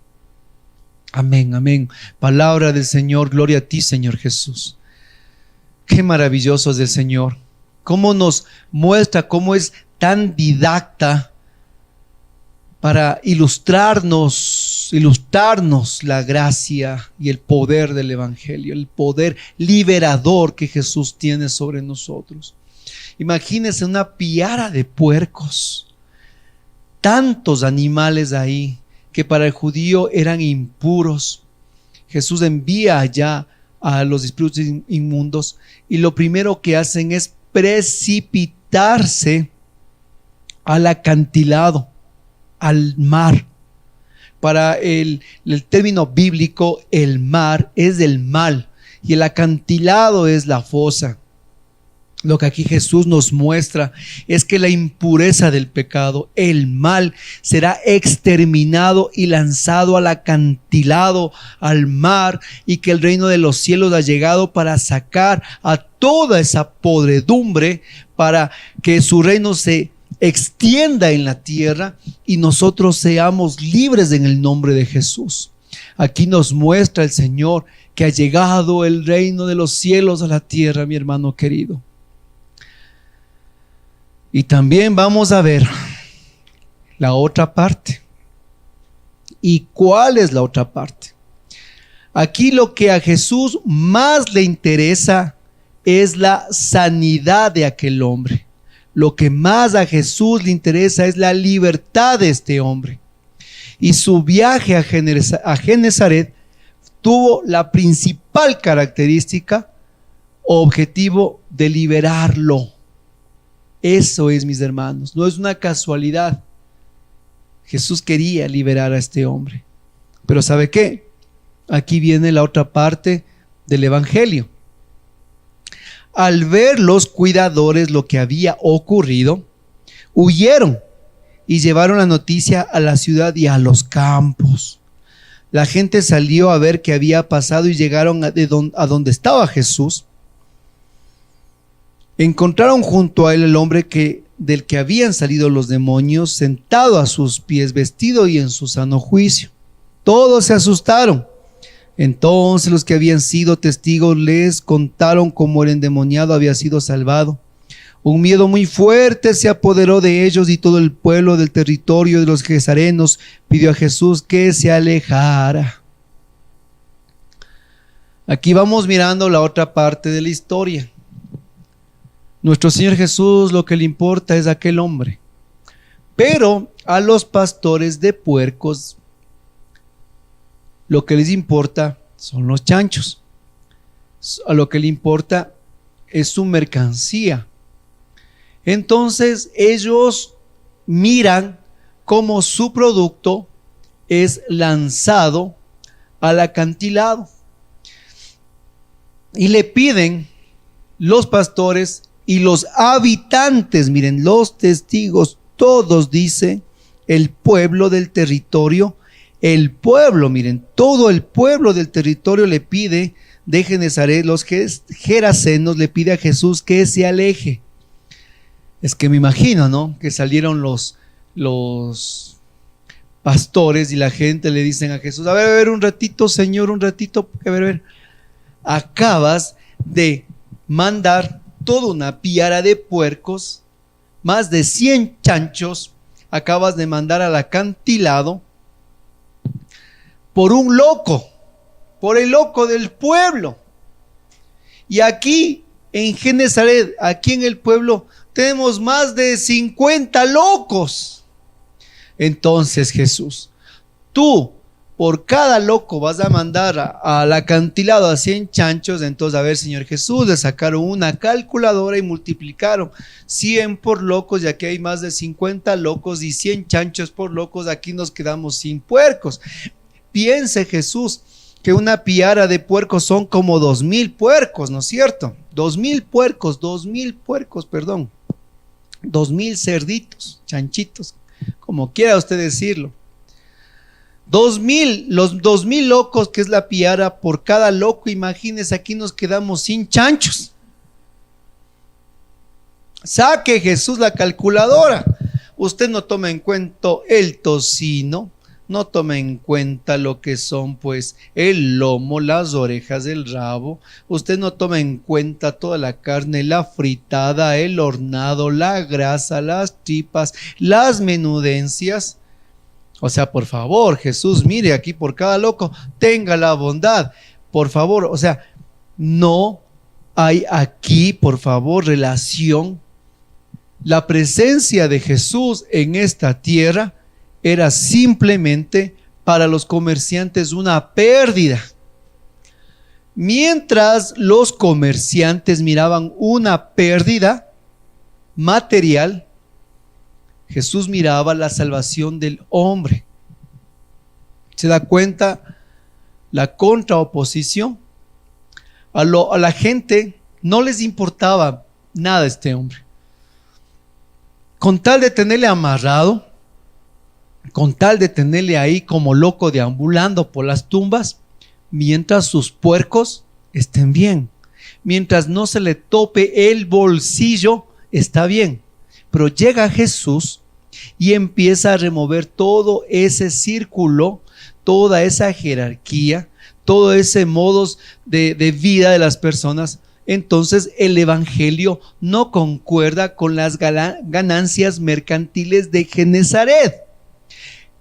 Amén, amén. Palabra del Señor. Gloria a ti, Señor Jesús. Qué maravilloso es el Señor. Cómo nos muestra, cómo es tan didacta para ilustrarnos la gracia y el poder del Evangelio, el poder liberador que Jesús tiene sobre nosotros. Imagínense una piara de puercos, tantos animales ahí que para el judío eran impuros. Jesús envía allá a los espíritus inmundos, y lo primero que hacen es precipitarse al acantilado, al mar. Para el término bíblico, el mar es el mal y el acantilado es la fosa. Lo que aquí Jesús nos muestra es que la impureza del pecado, el mal, será exterminado y lanzado al acantilado, al mar, y que el reino de los cielos ha llegado para sacar a toda esa podredumbre, para que su reino se extienda en la tierra y nosotros seamos libres en el nombre de Jesús. Aquí nos muestra el Señor que ha llegado el reino de los cielos a la tierra, mi hermano querido. Y también vamos a ver la otra parte. ¿Y cuál es la otra parte? Aquí lo que a Jesús más le interesa es la sanidad de aquel hombre. Lo que más a Jesús le interesa es la libertad de este hombre. Y su viaje a Genesaret tuvo la principal característica, objetivo, de liberarlo. Eso es, mis hermanos, no es una casualidad. Jesús quería liberar a este hombre. Pero ¿sabe qué? Aquí viene la otra parte del evangelio. Al ver los cuidadores lo que había ocurrido, huyeron y llevaron la noticia a la ciudad y a los campos. La gente salió a ver qué había pasado y llegaron a donde estaba Jesús. Encontraron junto a él el hombre del que habían salido los demonios, sentado a sus pies, vestido y en su sano juicio. Todos se asustaron. Entonces los que habían sido testigos les contaron cómo el endemoniado había sido salvado. Un miedo muy fuerte se apoderó de ellos y todo el pueblo del territorio de los gesarenos pidió a Jesús que se alejara. Aquí vamos mirando la otra parte de la historia. Nuestro Señor Jesús lo que le importa es aquel hombre. Pero a los pastores de puercos lo que les importa son los chanchos. A lo que le importa es su mercancía. Entonces ellos miran cómo su producto es lanzado al acantilado. Y le piden los pastores y los habitantes, miren, los testigos, todos dice el pueblo del territorio. El pueblo, miren, todo el pueblo del territorio le pide de Genesaret, los gerasenos le pide a Jesús que se aleje. Es que me imagino, ¿no? Que salieron los pastores y la gente le dicen a Jesús, a ver, un ratito, Señor, un ratito, a ver, acabas de mandar toda una piara de puercos, más de 100 chanchos, acabas de mandar al acantilado por un loco, por el loco del pueblo. Y aquí en Genesaret, aquí en el pueblo, tenemos más de 50 locos. Entonces Jesús, tú por cada loco vas a mandar al acantilado a 100 chanchos. Entonces, a ver, Señor Jesús, le sacaron una calculadora y multiplicaron 100 por locos, y aquí hay más de 50 locos, y 100 chanchos por locos, aquí nos quedamos sin puercos. Piense Jesús que una piara de puercos son como 2,000 puercos, ¿no es cierto? 2,000 puercos, 2,000 cerditos, chanchitos, como quiera usted decirlo. 2,000, los 2,000 locos que es la piara por cada loco, imagínese, aquí nos quedamos sin chanchos. Saque Jesús la calculadora. Usted no toma en cuenta el tocino, no toma en cuenta lo que son pues el lomo, las orejas, el rabo. Usted no toma en cuenta toda la carne, la fritada, el hornado, la grasa, las tripas, las menudencias. O sea, por favor, Jesús, mire aquí por cada loco, tenga la bondad, por favor. O sea, no hay aquí, por favor, relación. La presencia de Jesús en esta tierra era simplemente para los comerciantes una pérdida. Mientras los comerciantes miraban una pérdida material, Jesús miraba la salvación del hombre. ¿Se da cuenta la contraoposición? A la gente no les importaba nada este hombre. Con tal de tenerle amarrado, con tal de tenerle ahí como loco deambulando por las tumbas, mientras sus puercos estén bien, mientras no se le tope el bolsillo, está bien. Pero llega Jesús y empieza a remover todo ese círculo, toda esa jerarquía, todo ese modos de vida de las personas. Entonces el evangelio no concuerda con las ganancias mercantiles de Genesaret.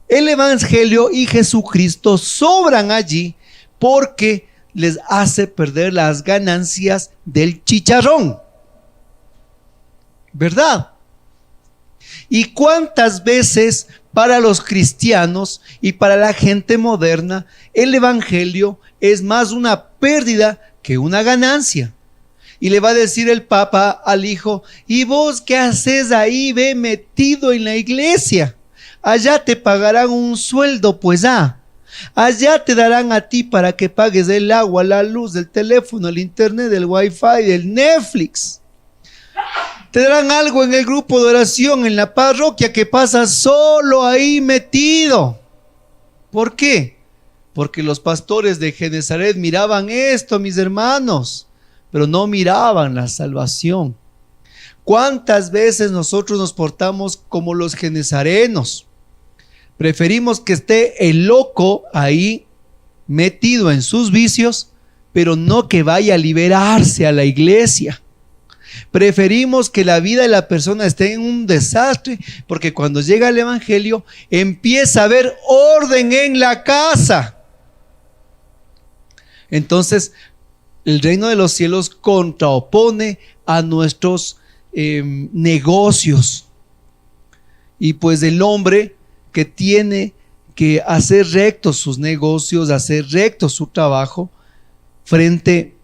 El evangelio y Jesucristo sobran allí porque les hace perder las ganancias del chicharrón, ¿verdad? ¿Y cuántas veces para los cristianos y para la gente moderna el evangelio es más una pérdida que una ganancia? Y le va a decir el Papa al hijo: ¿y vos qué haces ahí, ve, metido en la iglesia? allá te pagarán un sueldo, pues allá te darán a ti para que pagues el agua, la luz, el teléfono, el internet, el wifi, el Netflix. Te darán algo en el grupo de oración, en la parroquia, que pasas solo ahí metido. ¿Por qué? Porque los pastores de Genesaret miraban esto, mis hermanos, pero no miraban la salvación. ¿Cuántas veces nosotros nos portamos como los genesarenos? Preferimos que esté el loco ahí metido en sus vicios, pero no que vaya a liberarse a la iglesia. Preferimos que la vida de la persona esté en un desastre, porque cuando llega el evangelio empieza a haber orden en la casa. Entonces el reino de los cielos contraopone a nuestros negocios, y pues el hombre que tiene que hacer rectos sus negocios, hacer recto su trabajo frente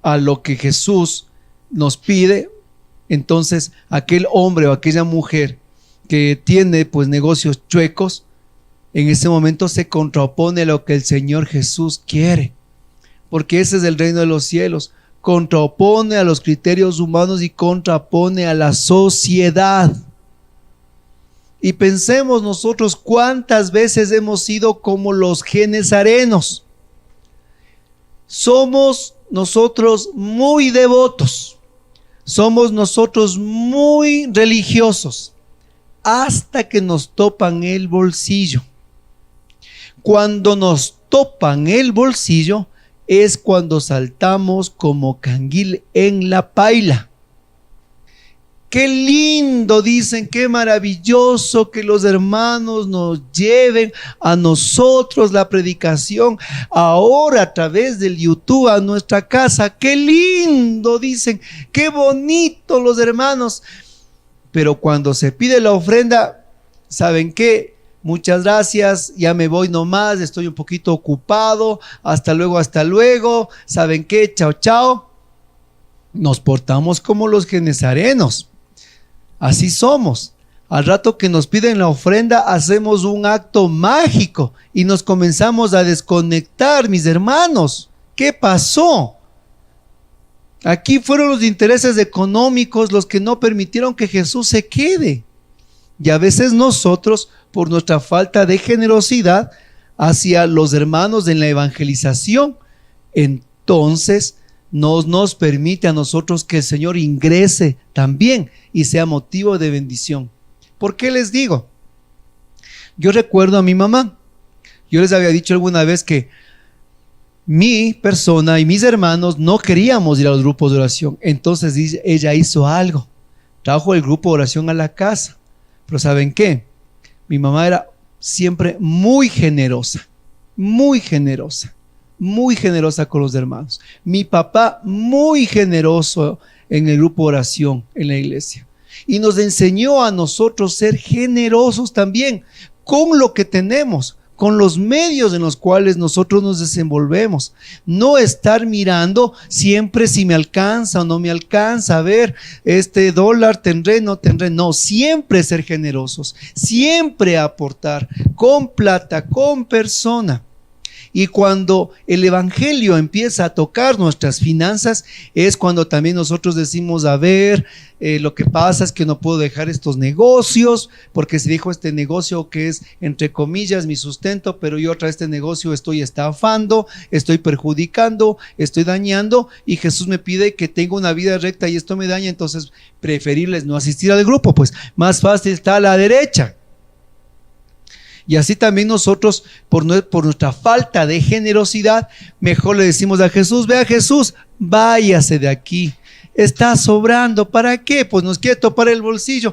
a lo que Jesús nos pide, entonces aquel hombre o aquella mujer que tiene pues negocios chuecos, en ese momento se contrapone a lo que el Señor Jesús quiere, porque ese es el reino de los cielos. Contrapone a los criterios humanos y contrapone a la sociedad. Y pensemos nosotros cuántas veces hemos sido como los genesarenos. Somos nosotros muy devotos, somos nosotros muy religiosos, hasta que nos topan el bolsillo. Cuando nos topan el bolsillo es cuando saltamos como canguil en la paila. Qué lindo, dicen, qué maravilloso que los hermanos nos lleven a nosotros la predicación ahora a través del YouTube a nuestra casa. Qué lindo, dicen, qué bonito los hermanos. Pero cuando se pide la ofrenda, ¿saben qué? Muchas gracias, ya me voy nomás, estoy un poquito ocupado, hasta luego, ¿saben qué? Chao, chao. Nos portamos como los genesarenos. Así somos. Al rato que nos piden la ofrenda, hacemos un acto mágico y nos comenzamos a desconectar, mis hermanos. ¿Qué pasó? Aquí fueron los intereses económicos los que no permitieron que Jesús se quede. Y a veces nosotros, por nuestra falta de generosidad hacia los hermanos en la evangelización, entonces nos permite a nosotros que el Señor ingrese también y sea motivo de bendición. ¿Por qué les digo? Yo recuerdo a mi mamá. Yo les había dicho alguna vez que mi persona y mis hermanos no queríamos ir a los grupos de oración. Entonces ella hizo algo. Trajo el grupo de oración a la casa. Pero ¿saben qué? Mi mamá era siempre muy generosa con los hermanos. Mi papá muy generoso en el grupo de oración en la iglesia. Y nos enseñó a nosotros ser generosos también con lo que tenemos, con los medios en los cuales nosotros nos desenvolvemos. No estar mirando siempre si me alcanza o no me alcanza, a ver, este dólar tendré, no tendré. No, siempre ser generosos, siempre aportar con plata, con persona. Y cuando el evangelio empieza a tocar nuestras finanzas, es cuando también nosotros decimos, a ver, lo que pasa es que no puedo dejar estos negocios, porque se dijo este negocio que es, entre comillas, mi sustento, pero yo tras este negocio estoy estafando, estoy perjudicando, estoy dañando, y Jesús me pide que tenga una vida recta y esto me daña, entonces preferirles no asistir al grupo, pues más fácil está a la derecha. Y así también nosotros, por nuestra falta de generosidad, mejor le decimos a Jesús, vea Jesús, váyase de aquí, está sobrando, ¿para qué? Pues nos quiere topar el bolsillo.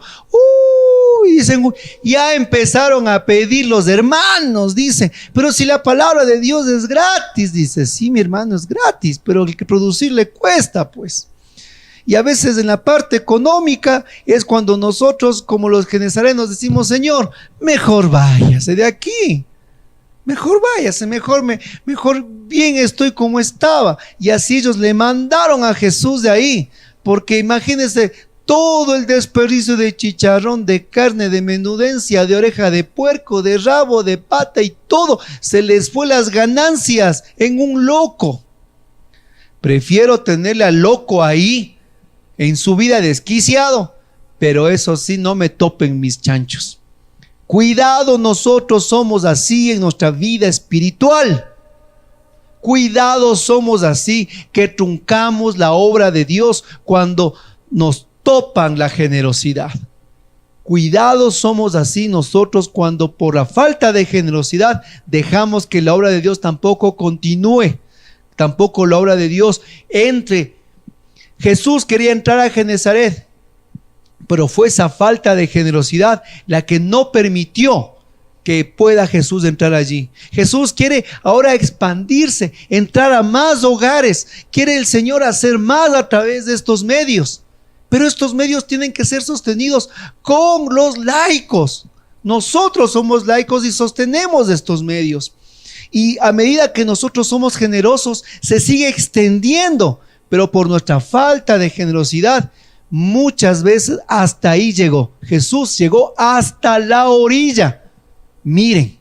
Dicen, ya empezaron a pedir los hermanos, dice, pero si la palabra de Dios es gratis, dice, sí, mi hermano, es gratis, pero el que producirle cuesta, pues. Y a veces en la parte económica es cuando nosotros, como los genesarenos, decimos, Señor, mejor váyase de aquí, mejor váyase, mejor bien estoy como estaba. Y así ellos le mandaron a Jesús de ahí, porque imagínense, todo el desperdicio de chicharrón, de carne, de menudencia, de oreja de puerco, de rabo, de pata y todo, se les fue las ganancias en un loco. Prefiero tenerle al loco ahí en su vida desquiciado, pero eso sí, no me topen mis chanchos. Cuidado, nosotros somos así en nuestra vida espiritual. Cuidado, somos así, que truncamos la obra de Dios cuando nos topan la generosidad. Cuidado, somos así nosotros cuando por la falta de generosidad dejamos que la obra de Dios tampoco continúe, tampoco la obra de Dios entre. Jesús quería entrar a Genesaret, pero fue esa falta de generosidad la que no permitió que pueda Jesús entrar allí. Jesús quiere ahora expandirse, entrar a más hogares. Quiere el Señor hacer más a través de estos medios. Pero estos medios tienen que ser sostenidos con los laicos. Nosotros somos laicos y sostenemos estos medios. Y a medida que nosotros somos generosos, se sigue extendiendo. Pero por nuestra falta de generosidad, muchas veces hasta ahí llegó. Jesús llegó hasta la orilla. Miren.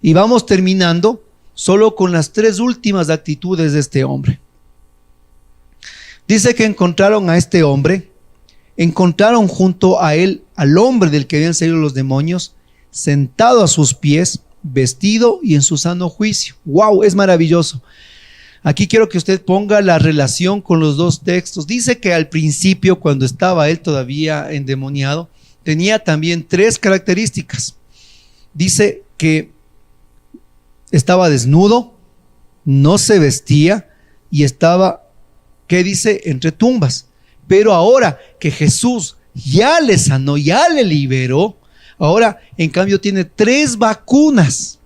Y vamos terminando solo con las 3 últimas actitudes de este hombre. Dice que encontraron a este hombre, encontraron junto a él al hombre del que habían salido los demonios, sentado a sus pies, vestido y en su sano juicio. ¡Wow! Es maravilloso. Aquí quiero que usted ponga la relación con los 2 textos. Dice que al principio, cuando estaba él todavía endemoniado, tenía también 3 características. Dice que estaba desnudo, no se vestía y estaba, ¿qué dice? Entre tumbas. Pero ahora que Jesús ya le sanó, ya le liberó, ahora en cambio tiene 3 vacunas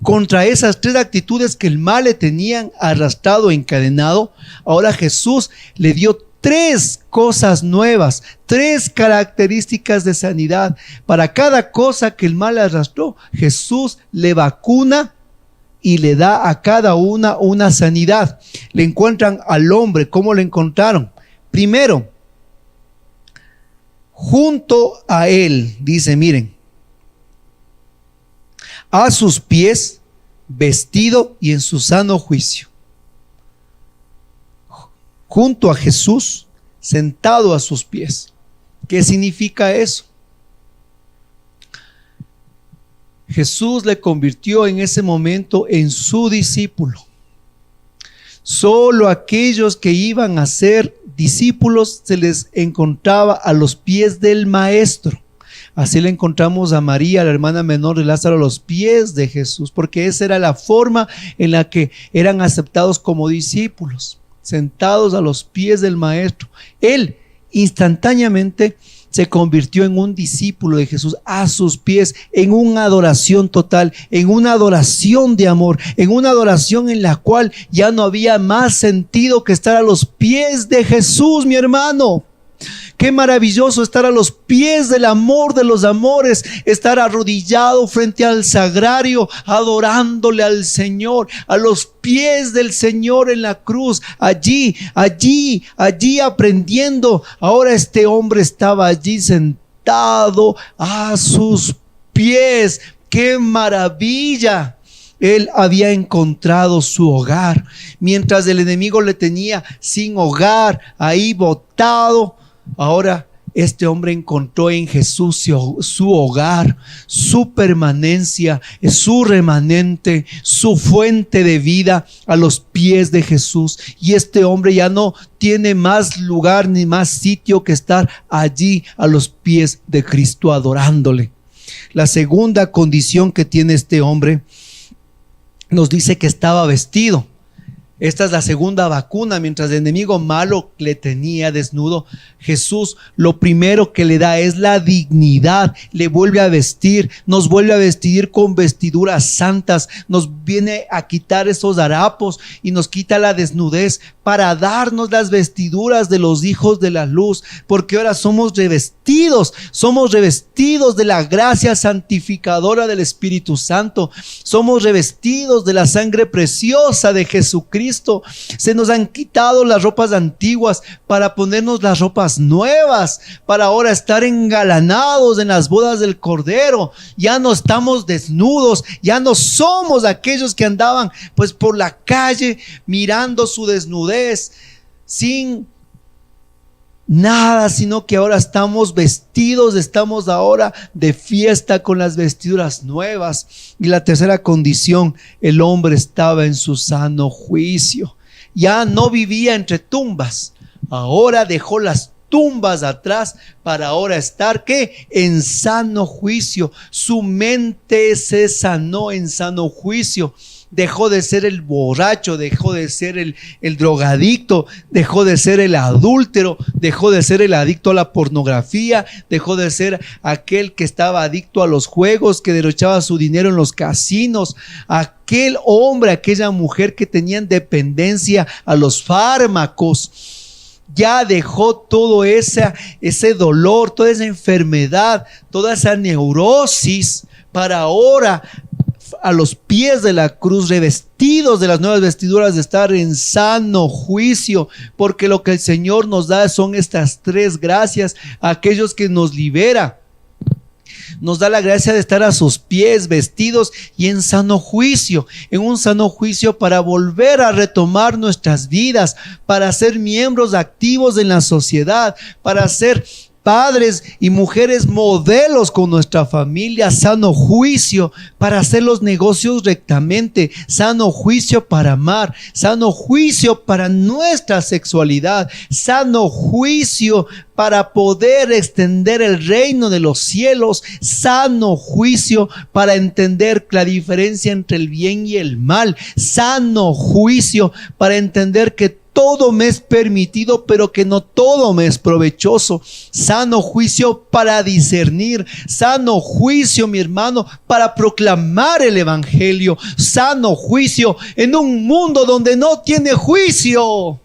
contra esas 3 actitudes que el mal le tenían arrastrado, encadenado. Ahora Jesús le dio 3 cosas nuevas, 3 características de sanidad. Para cada cosa que el mal le arrastró, Jesús le vacuna y le da a cada una sanidad. Le encuentran al hombre. ¿Cómo lo encontraron? Primero, junto a él, dice, miren, a sus pies, vestido y en su sano juicio. Junto a Jesús, sentado a sus pies. ¿Qué significa eso? Jesús le convirtió en ese momento en su discípulo. Solo aquellos que iban a ser discípulos se les encontraba a los pies del maestro. Así le encontramos a María, la hermana menor de Lázaro, a los pies de Jesús, porque esa era la forma en la que eran aceptados como discípulos, sentados a los pies del maestro. Él instantáneamente se convirtió en un discípulo de Jesús, a sus pies, en una adoración total, en una adoración de amor, en una adoración en la cual ya no había más sentido que estar a los pies de Jesús, mi hermano. Qué maravilloso estar a los pies del amor de los amores, estar arrodillado frente al sagrario, adorándole al Señor, a los pies del Señor en la cruz, allí aprendiendo. Ahora este hombre estaba allí sentado a sus pies. ¡Qué maravilla! Él había encontrado su hogar, mientras el enemigo le tenía sin hogar, ahí botado. Ahora este hombre encontró en Jesús su hogar, su permanencia, su remanente, su fuente de vida a los pies de Jesús. Y este hombre ya no tiene más lugar ni más sitio que estar allí a los pies de Cristo adorándole. La segunda condición que tiene este hombre nos dice que estaba vestido. Esta es la segunda vacuna. Mientras el enemigo malo le tenía desnudo, Jesús lo primero que le da es la dignidad. Le vuelve a vestir, nos vuelve a vestir con vestiduras santas, nos viene a quitar esos harapos y nos quita la desnudez para darnos las vestiduras de los hijos de la luz, porque ahora somos revestidos de la gracia santificadora del Espíritu Santo, somos revestidos de la sangre preciosa de Jesucristo. Cristo. Se nos han quitado las ropas antiguas para ponernos las ropas nuevas, para ahora estar engalanados en las bodas del Cordero. Ya no estamos desnudos, ya no somos aquellos que andaban pues por la calle mirando su desnudez sin nada, sino que ahora estamos vestidos, estamos ahora de fiesta con las vestiduras nuevas. Y la tercera condición, el hombre estaba en su sano juicio. Ya no vivía entre tumbas, ahora dejó las tumbas atrás para ahora estar ¿qué? En sano juicio. Su mente se sanó en sano juicio. Dejó de ser el borracho, dejó de ser el drogadicto, dejó de ser el adúltero, dejó de ser el adicto a la pornografía, dejó de ser aquel que estaba adicto a los juegos, que derrochaba su dinero en los casinos, aquel hombre, aquella mujer que tenían dependencia a los fármacos. Ya dejó todo ese dolor, toda esa enfermedad, toda esa neurosis para ahora a los pies de la cruz, revestidos de las nuevas vestiduras, de estar en sano juicio, porque lo que el Señor nos da son estas tres gracias. A aquellos que nos libera, nos da la gracia de estar a sus pies, vestidos y en sano juicio, en un sano juicio para volver a retomar nuestras vidas, para ser miembros activos en la sociedad, para ser padres y mujeres modelos con nuestra familia, sano juicio para hacer los negocios rectamente, sano juicio para amar, sano juicio para nuestra sexualidad, sano juicio para poder extender el reino de los cielos, sano juicio para entender la diferencia entre el bien y el mal, sano juicio para entender que todo me es permitido, pero que no todo me es provechoso. Sano juicio para discernir. Sano juicio, mi hermano, para proclamar el evangelio. Sano juicio en un mundo donde no tiene juicio.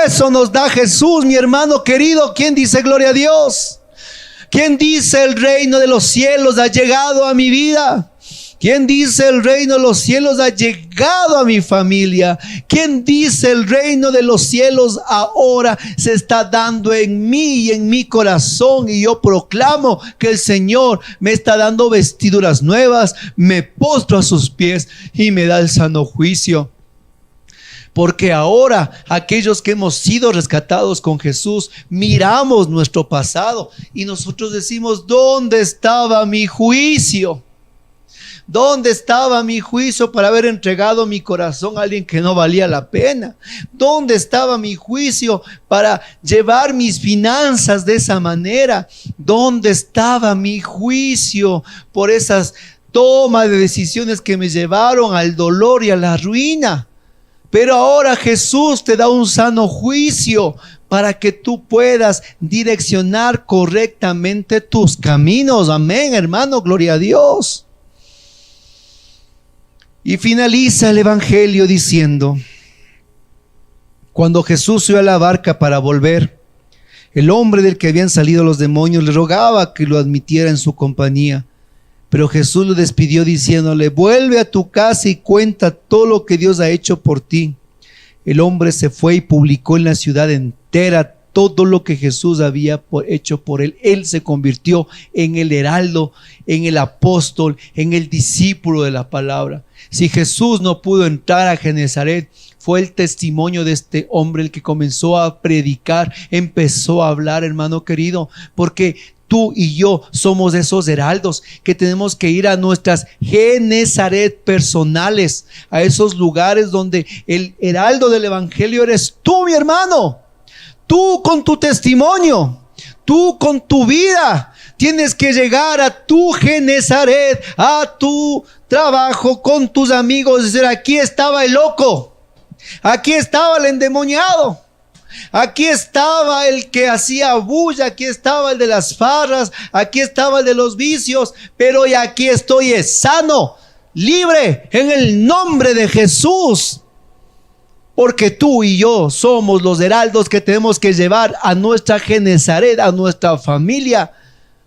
Eso nos da Jesús, mi hermano querido. ¿Quién dice gloria a Dios? ¿Quién dice el reino de los cielos ha llegado a mi vida? ¿Quién dice el reino de los cielos ha llegado a mi familia? ¿Quién dice el reino de los cielos ahora se está dando en mí y en mi corazón? Y yo proclamo que el Señor me está dando vestiduras nuevas, me postro a sus pies y me da el sano juicio. Porque ahora aquellos que hemos sido rescatados con Jesús, miramos nuestro pasado y nosotros decimos, ¿dónde estaba mi juicio? ¿Dónde estaba mi juicio para haber entregado mi corazón a alguien que no valía la pena? ¿Dónde estaba mi juicio para llevar mis finanzas de esa manera? ¿Dónde estaba mi juicio por esas tomas de decisiones que me llevaron al dolor y a la ruina? Pero ahora Jesús te da un sano juicio para que tú puedas direccionar correctamente tus caminos. Amén, hermano, gloria a Dios. Y finaliza el evangelio diciendo: cuando Jesús subió a la barca para volver, el hombre del que habían salido los demonios le rogaba que lo admitiera en su compañía. Pero Jesús lo despidió diciéndole: vuelve a tu casa y cuenta todo lo que Dios ha hecho por ti. El hombre se fue y publicó en la ciudad entera todo lo que Jesús había hecho por él. Él se convirtió en el heraldo, en el apóstol, en el discípulo de la palabra. Si Jesús no pudo entrar a Genesaret, fue el testimonio de este hombre el que comenzó a predicar, empezó a hablar, hermano querido, porque tú y yo somos esos heraldos que tenemos que ir a nuestras Genesaret personales, a esos lugares donde el heraldo del evangelio eres tú, mi hermano. Tú con tu testimonio, tú con tu vida, tienes que llegar a tu Genesaret, a tu trabajo, con tus amigos, y decir: aquí estaba el loco, aquí estaba el endemoniado, aquí estaba el que hacía bulla, aquí estaba el de las farras, aquí estaba el de los vicios, pero hoy aquí estoy sano, libre, en el nombre de Jesús. Porque tú y yo somos los heraldos que tenemos que llevar a nuestra Genesaret, a nuestra familia,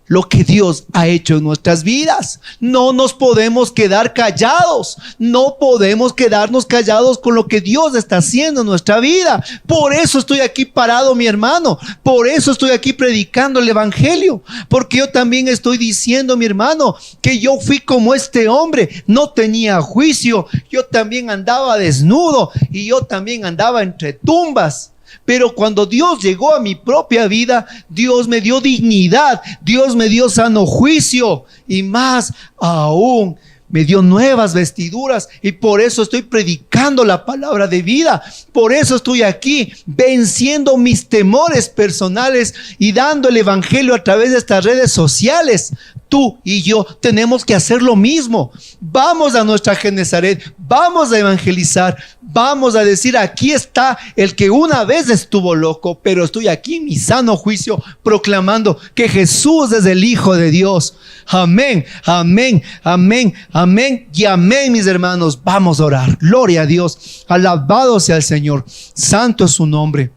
lo que Dios ha hecho en nuestras vidas. No nos podemos quedar callados. No podemos quedarnos callados con lo que Dios está haciendo en nuestra vida. Por eso estoy aquí parado, mi hermano. Por eso estoy aquí predicando el evangelio. Porque yo también estoy diciendo, mi hermano, que yo fui como este hombre. No tenía juicio. Yo también andaba desnudo y yo también andaba entre tumbas. Pero cuando Dios llegó a mi propia vida, Dios me dio dignidad, Dios me dio sano juicio y más aún me dio nuevas vestiduras, y por eso estoy predicando la palabra de vida. Por eso estoy aquí venciendo mis temores personales y dando el evangelio a través de estas redes sociales. Tú y yo tenemos que hacer lo mismo. Vamos a nuestra Genesaret, vamos a evangelizar, vamos a decir: aquí está el que una vez estuvo loco, pero estoy aquí en mi sano juicio proclamando que Jesús es el Hijo de Dios. Amén, amén, amén, amén y amén, mis hermanos. Vamos a orar. Gloria a Dios. Alabado sea el Señor. Santo es su nombre.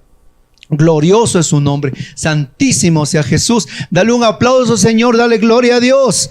Glorioso es su nombre. Santísimo sea Jesús. Dale un aplauso, Señor. Dale gloria a Dios.